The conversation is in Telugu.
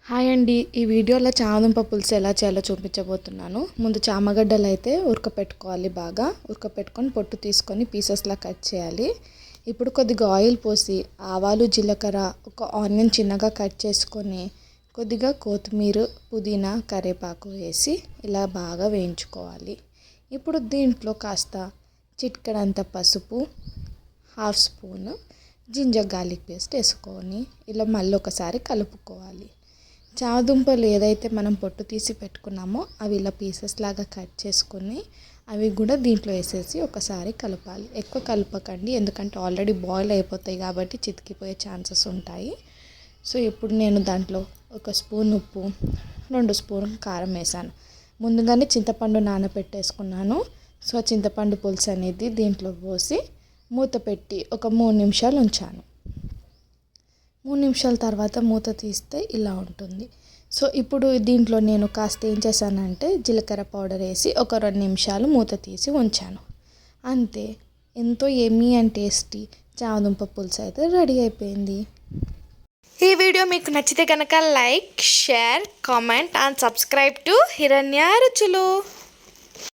హాయ్ అండి. ఈ వీడియోలో చామదుంప పులుసు ఎలా చేయాలో చూపించబోతున్నాను. ముందు చామగడ్డలు అయితే ఉడకపెట్టుకోవాలి. బాగా ఉడకపెట్టుకొని పొట్టు తీసుకొని పీసెస్లా కట్ చేయాలి. ఇప్పుడు కొద్దిగా ఆయిల్ పోసి ఆవాలు, జీలకర్ర, ఒక ఆనియన్ చిన్నగా కట్ చేసుకొని కొద్దిగా కొత్తిమీర, పుదీనా, కరివేపాకు వేసి ఇలా బాగా వేయించుకోవాలి. ఇప్పుడు దీంట్లో కాస్త చిటికెడంత పసుపు, half spoon ginger garlic paste వేసుకొని ఇలా మళ్ళీ ఒకసారి కలుపుకోవాలి. చామదుంపలు ఏదైతే మనం పొట్టు తీసి పెట్టుకున్నామో అవి ఇలా పీసెస్ లాగా కట్ చేసుకొని అవి కూడా దీంట్లో వేసేసి ఒకసారి కలపాలి. ఎక్కువ కలపకండి, ఎందుకంటే ఆల్రెడీ బాయిల్ అయిపోతాయి కాబట్టి చితికిపోయే ఛాన్సెస్ ఉంటాయి. సో ఇప్పుడు నేను దాంట్లో ఒక స్పూన్ ఉప్పు, 2 స్పూన్ కారం వేసాను. ముందుగానే చింతపండు నానబెట్టేసుకున్నాను. సో చింతపండు పులుసు అనేది దీంట్లో పోసి మూత పెట్టి ఒక 3 నిమిషాలు ఉంచాను. 3 నిమిషాల తర్వాత మూత తీస్తే ఇలా ఉంటుంది. సో ఇప్పుడు దీంట్లో నేను కాస్త ఏం చేశానంటే జీలకర్ర పౌడర్ వేసి ఒక 2 నిమిషాలు మూత తీసి ఉంచాను. అంతే, ఎంతో యమ్మీ అండ్ టేస్టీ చామదుంప పులుసు అయితే రెడీ అయిపోయింది. ఈ వీడియో మీకు నచ్చితే కనుక like, share, comment and subscribe to హిరణ్య రుచులు.